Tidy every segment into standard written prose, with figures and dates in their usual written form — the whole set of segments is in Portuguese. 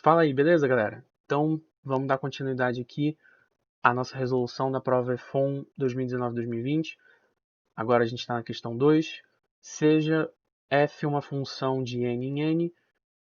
Fala aí, beleza, galera? Então, vamos dar continuidade aqui à nossa resolução da prova EFON 2019-2020. Agora a gente está na questão 2. Seja f uma função de n em n,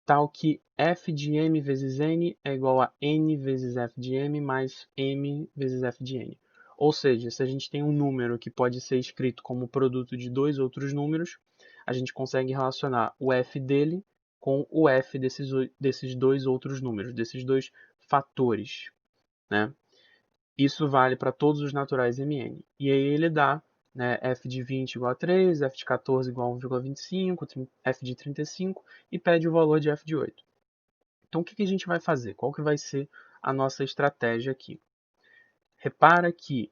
tal que f de m vezes n é igual a n vezes f de m mais m vezes f de n. Ou seja, se a gente tem um número que pode ser escrito como produto de dois outros números, a gente consegue relacionar o f dele com o f desses dois outros números, desses dois fatores, né? Isso vale para todos os naturais mn. E aí ele dá, né, f de 20 igual a 3, f de 14 igual a 1,25, f de 35 e pede o valor de f de 8. Então o que a gente vai fazer? Qual que vai ser a nossa estratégia aqui? Repara que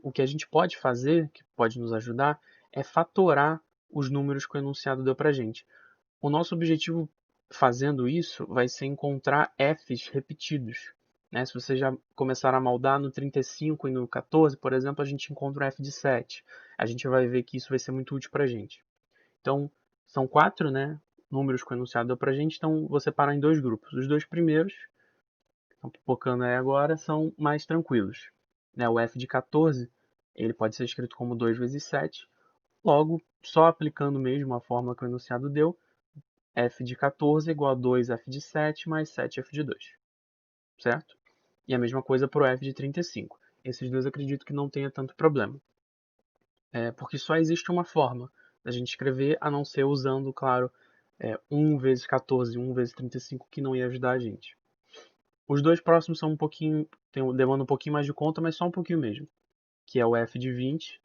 o que a gente pode fazer, que pode nos ajudar, é fatorar os números que o enunciado deu para a gente. O nosso objetivo fazendo isso vai ser encontrar f's repetidos. Né? Se você já começar a maldar no 35 e no 14, por exemplo, a gente encontra o f de 7. A gente vai ver que isso vai ser muito útil para a gente. Então, são quatro, né, números que o enunciado deu para a gente, então vou separar em dois grupos. Os dois primeiros, que estão pipocando aí agora, são mais tranquilos. Né? O f de 14 ele pode ser escrito como 2 vezes 7. Logo, só aplicando mesmo a fórmula que o enunciado deu, f de 14 é igual a 2f de 7 mais 7f de 2, certo? E a mesma coisa para o f de 35. Esses dois acredito que não tenha tanto problema, porque só existe uma forma da gente escrever, a não ser usando, claro, 1 vezes 14 e 1 vezes 35, que não ia ajudar a gente. Os dois próximos são um pouquinho, demandam um pouquinho mais de conta, mas só um pouquinho mesmo, que é o f de 20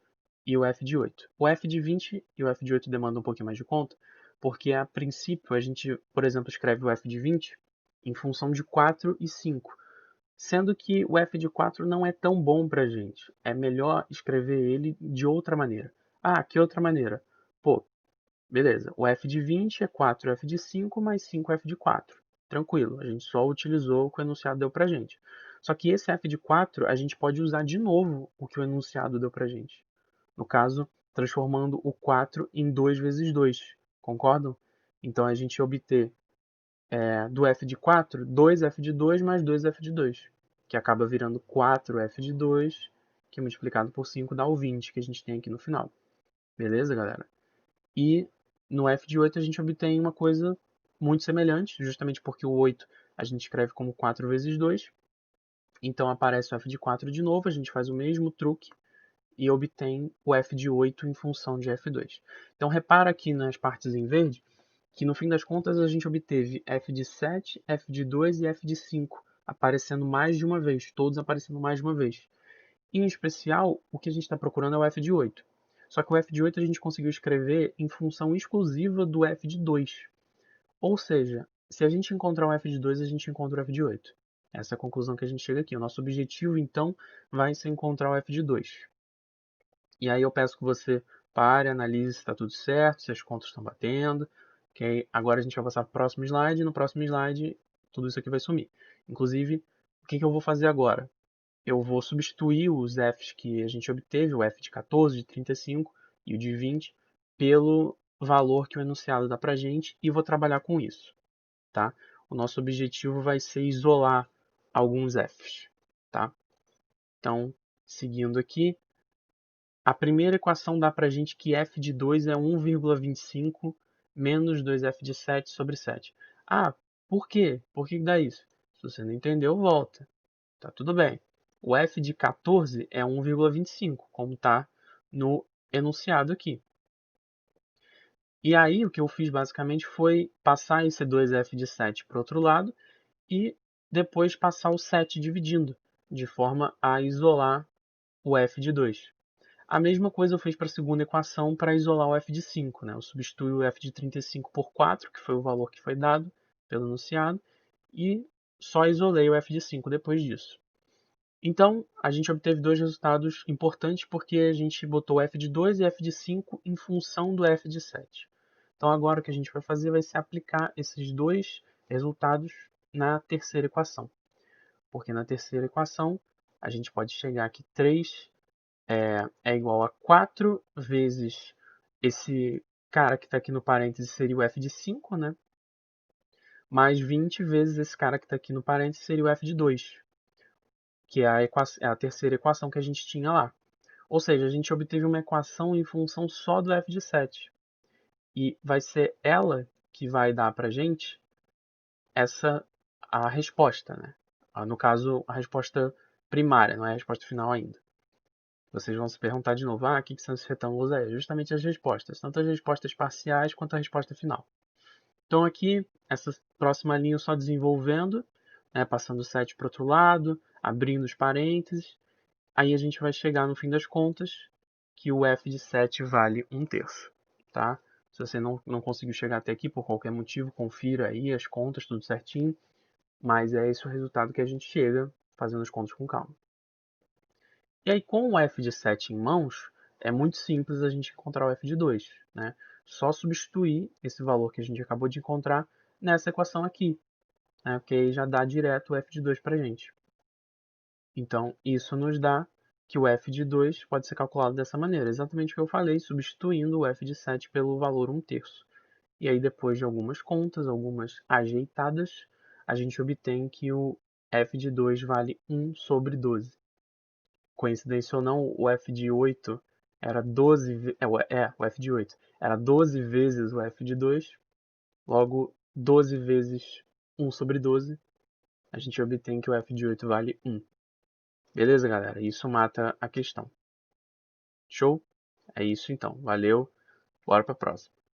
e o f de 8. O f de 20 e o f de 8 demandam um pouquinho mais de conta, porque a princípio a gente, por exemplo, escreve o f de 20 em função de 4 e 5, sendo que o f de 4 não é tão bom para a gente. É melhor escrever ele de outra maneira. Ah, que outra maneira? Pô, beleza. O f de 20 é 4f de 5 mais 5f de 4. Tranquilo, a gente só utilizou o que o enunciado deu pra gente. Só que esse f de 4, a gente pode usar de novo o que o enunciado deu pra gente. No caso, transformando o 4 em 2 vezes 2. Concordam? Então a gente obter do f de 4, 2f de 2 mais 2f de 2, que acaba virando 4f de 2, que multiplicado por 5 dá o 20 que a gente tem aqui no final. Beleza, galera? E no f de 8 a gente obtém uma coisa muito semelhante, justamente porque o 8 a gente escreve como 4 vezes 2. Então aparece o f de 4 de novo, a gente faz o mesmo truque e obtém o f de 8 em função de f2. Então repara aqui nas partes em verde que no fim das contas a gente obteve f de 7, f de 2 e f de 5 aparecendo mais de uma vez, todos aparecendo mais de uma vez. Em especial, o que a gente está procurando é o f de 8. Só que o f de 8 a gente conseguiu escrever em função exclusiva do f de 2. Ou seja, se a gente encontrar o f de 2, a gente encontra o f de 8. Essa é a conclusão que a gente chega aqui. O nosso objetivo, então, vai ser encontrar o f de 2. E aí eu peço que você pare, analise se está tudo certo, se as contas estão batendo. Okay? Agora a gente vai passar para o próximo slide, e no próximo slide tudo isso aqui vai sumir. Inclusive, o que eu vou fazer agora? Eu vou substituir os f's que a gente obteve, o f de 14, de 35 e o de 20, pelo valor que o enunciado dá para a gente e vou trabalhar com isso. Tá? O nosso objetivo vai ser isolar alguns f's. Tá? Então, seguindo aqui, a primeira equação dá para a gente que f de 2 é 1,25 menos 2f de 7 sobre 7. Ah, por quê? Por que dá isso? Se você não entendeu, volta. Tá tudo bem. O f de 14 é 1,25, como está no enunciado aqui. E aí, o que eu fiz basicamente foi passar esse 2f de 7 para o outro lado e depois passar o 7 dividindo, de forma a isolar o f de 2. A mesma coisa eu fiz para a segunda equação para isolar o f de 5. Né? Eu substituí o f de 35 por 4, que foi o valor que foi dado pelo enunciado, e só isolei o f de 5 depois disso. Então, a gente obteve dois resultados importantes porque a gente botou f de 2 e f de 5 em função do f de 7. Então, agora o que a gente vai fazer vai ser aplicar esses dois resultados na terceira equação. Porque na terceira equação, a gente pode chegar que 3 é igual a 4 vezes esse cara que está aqui no parênteses seria o f de 5, né? mais 20 vezes esse cara que está aqui no parênteses seria o f de 2, que é a terceira equação que a gente tinha lá. Ou seja, a gente obteve uma equação em função só do f de 7. E vai ser ela que vai dar para a gente a resposta, né? No caso, a resposta primária, não é a resposta final ainda. Vocês vão se perguntar de novo, o que são esses retângulos aí? Justamente as respostas, tanto as respostas parciais quanto a resposta final. Então aqui, essa próxima linha só desenvolvendo, né, passando o 7 para o outro lado, abrindo os parênteses, aí a gente vai chegar no fim das contas que o f de 7 vale 1/3, tá? Se você não conseguiu chegar até aqui por qualquer motivo, confira aí as contas, tudo certinho, mas é esse o resultado que a gente chega fazendo as contas com calma. E aí, com o f de 7 em mãos, é muito simples a gente encontrar o f de 2, né? Só substituir esse valor que a gente acabou de encontrar nessa equação aqui, né? Porque aí já dá direto o f de 2 para a gente. Então, isso nos dá que o f de 2 pode ser calculado dessa maneira, exatamente o que eu falei, substituindo o f de 7 pelo valor 1/3. E aí, depois de algumas contas, algumas ajeitadas, a gente obtém que o f de 2 vale 1 sobre 12. Coincidência ou não, o f de 8 era 12, o f de 8 era 12 vezes o f de 2, logo 12 vezes 1 sobre 12, a gente obtém que o f de 8 vale 1. Beleza, galera? Isso mata a questão. Show? É isso então. Valeu. Bora para a próxima.